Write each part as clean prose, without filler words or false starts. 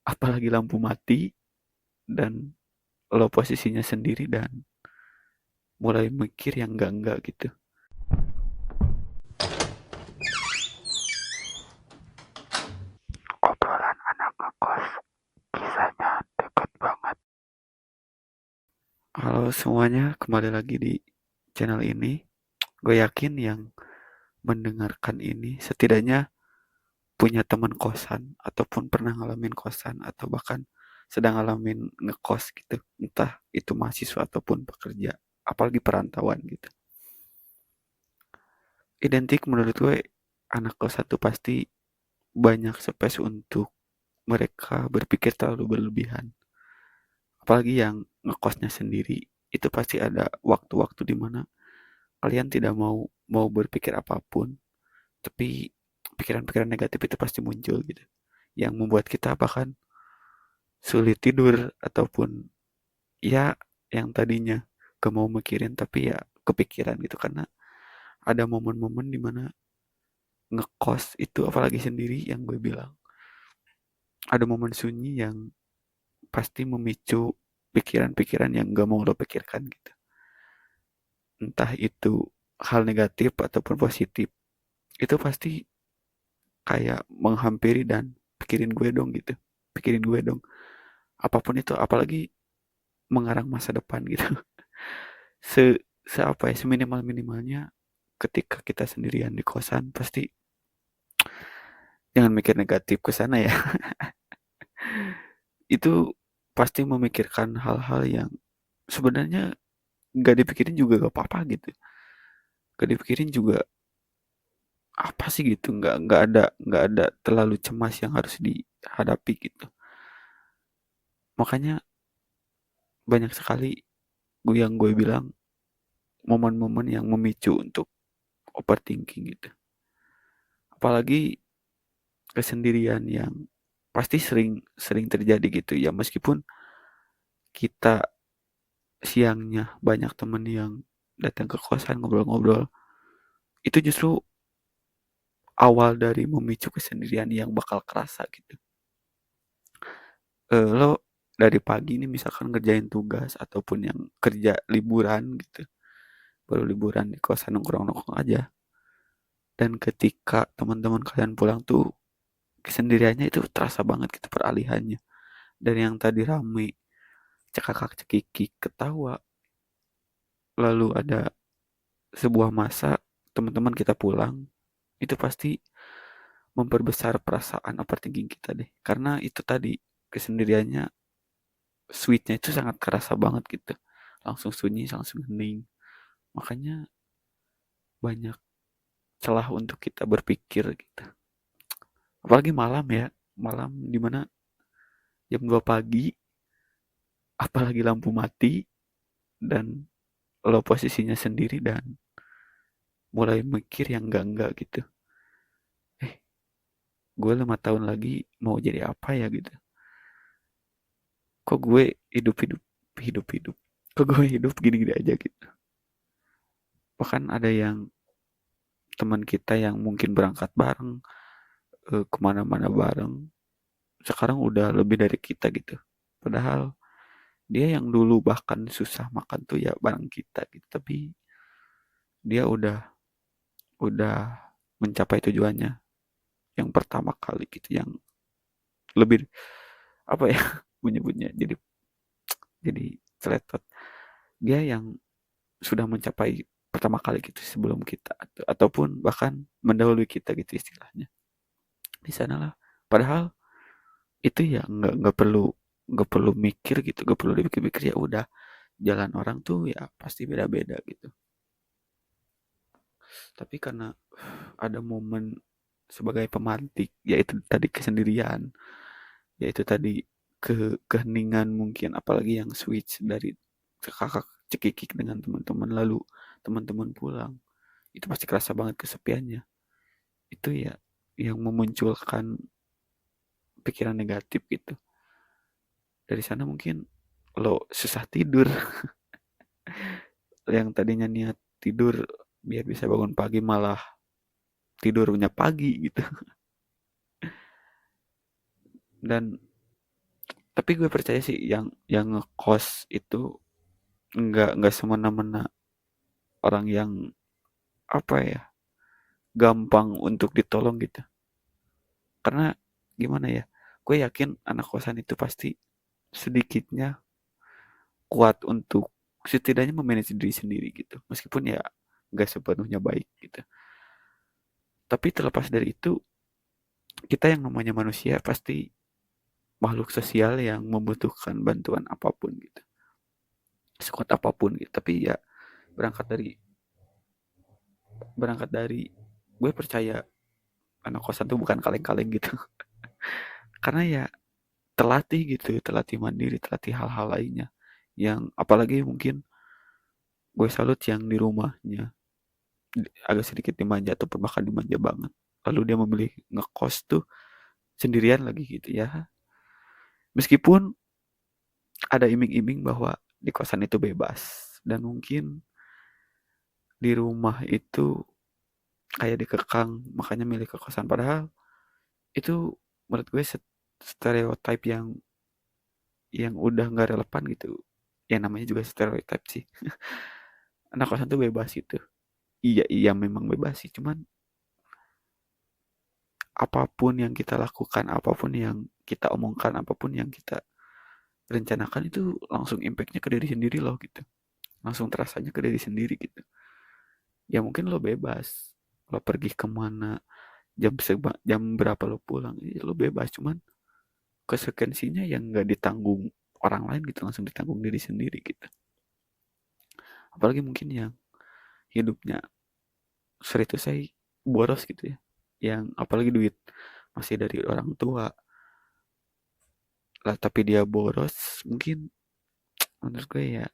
apalagi lampu mati dan lo posisinya sendiri dan mulai mikir yang enggak gitu. Obrolan anak ngekos, kisahnya deket banget. Halo semuanya, kembali lagi di channel ini. Gue yakin yang mendengarkan ini setidaknya punya teman kosan ataupun pernah ngalamin kosan atau bahkan sedang ngalamin ngekos gitu. Entah itu mahasiswa ataupun pekerja, apalagi perantauan gitu. Identik menurut gue anak kos satu pasti banyak space untuk mereka berpikir terlalu berlebihan. Apalagi yang ngekosnya sendiri, itu pasti ada waktu-waktu di mana kalian tidak mau mau berpikir apapun, tapi pikiran-pikiran negatif itu pasti muncul gitu. Yang membuat kita bahkan sulit tidur ataupun ya yang tadinya gak mau mikirin tapi ya kepikiran gitu karena ada momen-momen dimana ngekos itu apalagi sendiri yang gue bilang ada momen sunyi yang pasti memicu pikiran-pikiran yang gak mau lo pikirkan gitu. Entah itu hal negatif ataupun positif, itu pasti kayak menghampiri dan pikirin gue dong gitu. Pikirin gue dong. Apapun itu, apalagi mengarang masa depan gitu. Se, apa ya, seminimal-minimalnya ketika kita sendirian di kosan, pasti jangan mikir negatif ke sana ya. Itu pasti memikirkan hal-hal yang sebenarnya gak dipikirin juga gak apa-apa gitu. Gak dipikirin juga apa sih gitu, nggak ada terlalu cemas yang harus dihadapi gitu. Makanya banyak sekali yang gue bilang momen-momen yang memicu untuk overthinking gitu. Apalagi kesendirian yang pasti sering sering terjadi gitu ya meskipun kita siangnya banyak temen yang datang ke kosan ngobrol-ngobrol itu justru awal dari memicu kesendirian yang bakal kerasa gitu. Lo dari pagi nih misalkan ngerjain tugas ataupun yang kerja liburan gitu baru liburan di kosan nongkrong-nongkrong aja dan ketika teman-teman kalian pulang tuh kesendiriannya itu terasa banget gitu peralihannya dari yang tadi rame cekakak cekikik ketawa lalu ada sebuah masa teman-teman kita pulang itu pasti memperbesar perasaan overthinking kita deh karena itu tadi kesendiriannya sweetnya itu sangat kerasa banget gitu langsung sunyi langsung hening makanya banyak celah untuk kita berpikir gitu apalagi malam ya malam dimana jam 2 pagi apalagi lampu mati dan lo posisinya sendiri dan mulai mikir yang enggak gitu eh gue 5 tahun lagi mau jadi apa ya gitu kok gue hidup kok gue hidup gini-gini aja gitu bahkan ada yang teman kita yang mungkin berangkat bareng kemana-mana bareng sekarang udah lebih dari kita gitu padahal dia yang dulu bahkan susah makan tuh ya bareng kita gitu tapi dia udah mencapai tujuannya yang pertama kali gitu yang lebih apa ya menyebutnya jadi celetot dia yang sudah mencapai pertama kali gitu sebelum kita ataupun bahkan mendahului kita gitu istilahnya di sanalah padahal itu ya nggak perlu mikir gitu nggak perlu dipikir-pikir ya udah jalan orang tuh ya pasti beda-beda gitu tapi karena ada momen sebagai pemantik yaitu tadi kesendirian yaitu tadi keheningan mungkin apalagi yang switch dari kakak cekikik dengan teman-teman lalu teman-teman pulang itu pasti kerasa banget kesepiannya itu ya yang memunculkan pikiran negatif gitu dari sana mungkin lo susah tidur yang tadinya niat tidur biar bisa bangun pagi malah tidurnya pagi gitu dan Tapi gue percaya sih yang ngekos itu nggak semena-mena orang yang apa ya, gampang untuk ditolong gitu. Karena gimana ya, gue yakin anak kosan itu pasti sedikitnya kuat untuk setidaknya memanage diri sendiri gitu. Meskipun ya nggak sepenuhnya baik gitu. Tapi terlepas dari itu, kita yang namanya manusia pasti makhluk sosial yang membutuhkan bantuan apapun gitu. Sekuat apapun gitu. Tapi ya berangkat dari berangkat dari gue percaya anak kosan tuh bukan kaleng-kaleng gitu. Karena ya terlatih gitu, terlatih mandiri, terlatih hal-hal lainnya. Yang apalagi mungkin gue salut yang di rumahnya agak sedikit dimanja ataupun bahkan dimanja banget. Lalu dia memilih ngekos tuh sendirian lagi gitu ya. Meskipun ada iming-iming bahwa di kosan itu bebas dan mungkin di rumah itu kayak dikekang makanya milih ke kosan padahal itu menurut gue stereotip yang udah nggak relevan gitu. Yang namanya juga stereotip sih. Anak kosan tuh bebas gitu. Iya iya memang bebas sih, cuman apapun yang kita lakukan, apapun yang kita omongkan, apapun yang kita rencanakan itu langsung impactnya ke diri sendiri loh gitu. Langsung terasanya ke diri sendiri gitu. Ya mungkin lo bebas, lo pergi kemana, jam berapa lo pulang, ya lo bebas. Cuman konsekuensinya yang nggak ditanggung orang lain gitu, langsung ditanggung diri sendiri gitu. Apalagi mungkin yang hidupnya sering itu saya boros gitu ya. Yang apalagi duit masih dari orang tua lah tapi dia boros mungkin menurut gue ya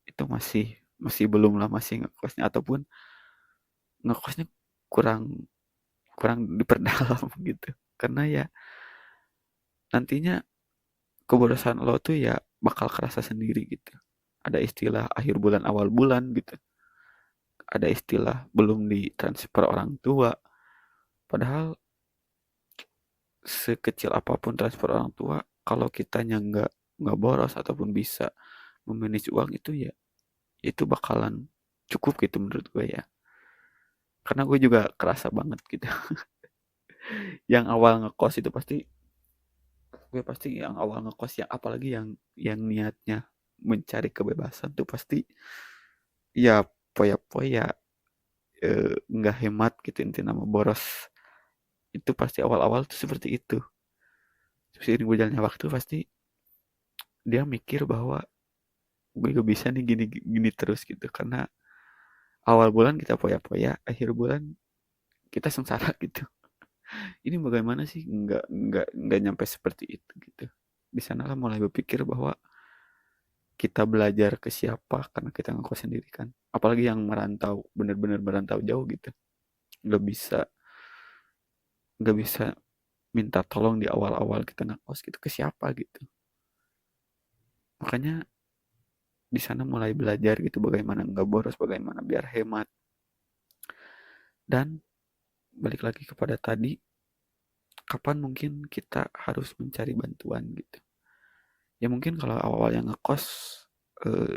itu masih masih belum lah masih ngekosnya ataupun ngekosnya kurang kurang diperdalam gitu karena ya nantinya keborosan lo tuh ya bakal kerasa sendiri gitu ada istilah akhir bulan awal bulan gitu ada istilah belum ditransfer orang tua padahal sekecil apapun transfer orang tua kalau kitanya nggak boros ataupun bisa memanage uang itu ya itu bakalan cukup gitu menurut gue ya karena gue juga kerasa banget gitu yang awal ngekos itu pasti gue pasti yang awal ngekos yang apalagi yang niatnya mencari kebebasan tuh pasti ya poya-poya nggak hemat gitu intinya nama boros itu pasti awal-awal tuh seperti itu seiring berjalannya waktu pasti dia mikir bahwa gue gak bisa nih gini gini terus gitu karena awal bulan kita poya-poya akhir bulan kita sengsara gitu ini bagaimana sih nggak nyampe seperti itu gitu di sanalah mulai berpikir bahwa kita belajar ke siapa karena kita ngekos sendiri kan apalagi yang merantau bener-bener merantau jauh gitu nggak bisa nggak bisa minta tolong di awal-awal kita ngekos gitu ke siapa gitu makanya di sana mulai belajar gitu bagaimana nggak boros bagaimana biar hemat dan balik lagi kepada tadi kapan mungkin kita harus mencari bantuan gitu ya mungkin kalau awal-awal yang ngekos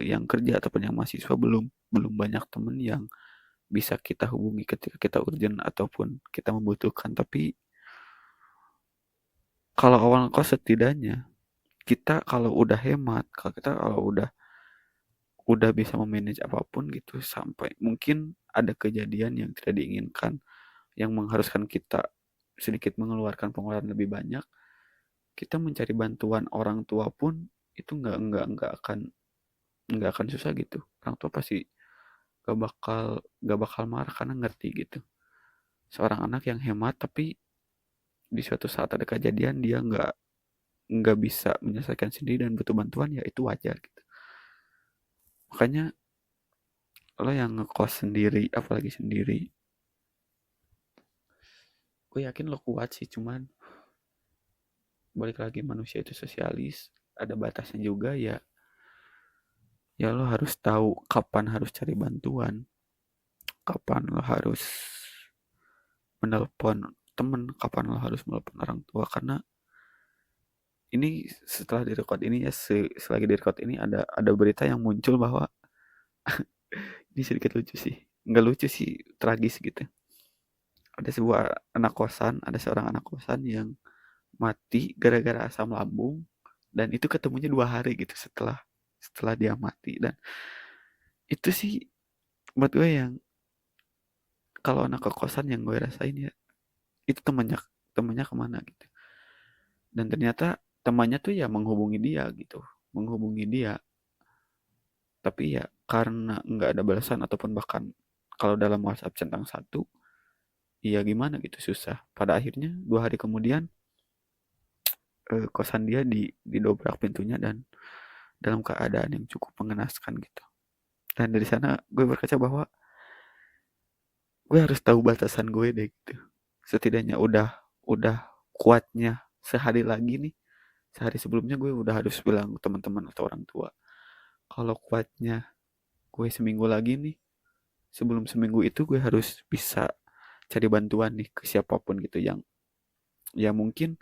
yang kerja ataupun yang mahasiswa belum belum banyak temen yang bisa kita hubungi ketika kita urgent ataupun kita membutuhkan tapi kalau awal ngekos setidaknya kita kalau udah hemat kalau kita kalau udah bisa memanage apapun gitu sampai mungkin ada kejadian yang tidak diinginkan yang mengharuskan kita sedikit mengeluarkan pengeluaran lebih banyak kita mencari bantuan orang tua pun itu nggak akan susah gitu orang tua pasti gak bakal marah karena ngerti gitu seorang anak yang hemat tapi di suatu saat ada kejadian dia nggak bisa menyelesaikan sendiri dan butuh bantuan ya itu wajar gitu makanya lo yang ngekos sendiri apalagi sendiri gue yakin lo kuat sih cuman balik lagi manusia itu sosialis ada batasnya juga ya ya lo harus tahu kapan harus cari bantuan kapan lo harus menelpon temen kapan lo harus menelpon orang tua karena ini setelah direkod ini ya, selagi direkod ini ada berita yang muncul bahwa ini sedikit lucu sih, nggak lucu sih, tragis gitu. Ada seorang anak kosan yang mati gara-gara asam lambung, dan itu ketemunya 2 hari gitu setelah setelah dia mati. Dan itu sih buat gue yang, kalau anak kosan yang gue rasain ya, itu temannya temannya kemana gitu. Dan ternyata temannya tuh ya menghubungi dia gitu, menghubungi dia, tapi ya karena nggak ada balasan, ataupun bahkan kalau dalam WhatsApp centang satu, iya gimana gitu, susah. Pada akhirnya 2 hari kemudian, kosan dia didobrak pintunya, dan dalam keadaan yang cukup mengenaskan gitu. Dan dari sana gue berkaca bahwa gue harus tahu batasan gue deh gitu. Setidaknya udah kuatnya sehari lagi nih. Sehari sebelumnya gue udah harus bilang ke teman-teman atau orang tua. Kalau kuatnya gue seminggu lagi nih, sebelum seminggu itu gue harus bisa cari bantuan nih ke siapapun gitu, yang ya mungkin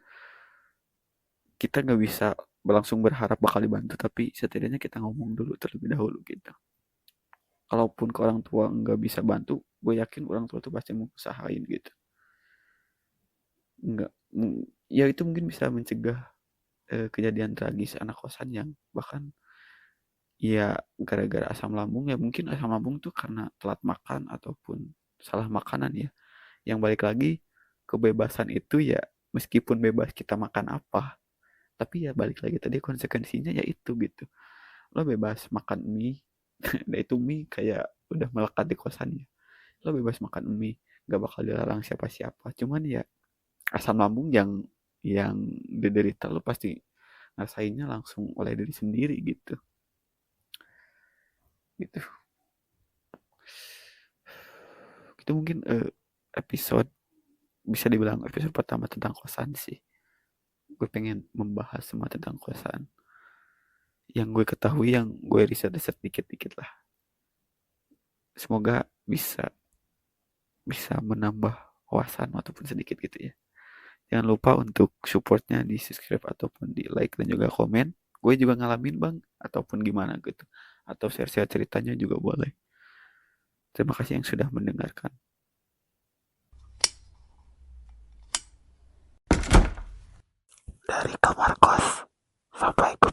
kita nggak bisa langsung berharap bakal dibantu, tapi setidaknya kita ngomong dulu terlebih dahulu gitu. Kalaupun ke orang tua nggak bisa bantu, gue yakin orang tua tuh pasti mau usahain gitu. Nggak, ya itu mungkin bisa mencegah kejadian tragis anak kosan yang bahkan ya gara-gara asam lambung. Ya mungkin asam lambung tuh karena telat makan ataupun salah makanan ya. Yang balik lagi, kebebasan itu ya meskipun bebas kita makan apa, tapi ya balik lagi tadi konsekuensinya ya itu gitu. Lo bebas makan mie, nah itu mie kayak udah melekat di kosannya. Lo bebas makan mie, gak bakal dilarang siapa-siapa. Cuman ya asam lambung yang diderita lo pasti ngerasainnya langsung oleh diri sendiri gitu. Gitu. Itu mungkin episode, bisa dibilang episode pertama tentang kosan sih. Gue pengen membahas semua tentang kosan. Yang gue ketahui, yang gue riset-riset dikit-dikit lah. Semoga bisa bisa menambah wawasan ataupun sedikit gitu ya. Jangan lupa untuk supportnya di subscribe ataupun di like dan juga komen. Gue juga ngalamin bang, ataupun gimana gitu. Atau share-share ceritanya juga boleh. Terima kasih yang sudah mendengarkan. Dari kamar kos sampai ke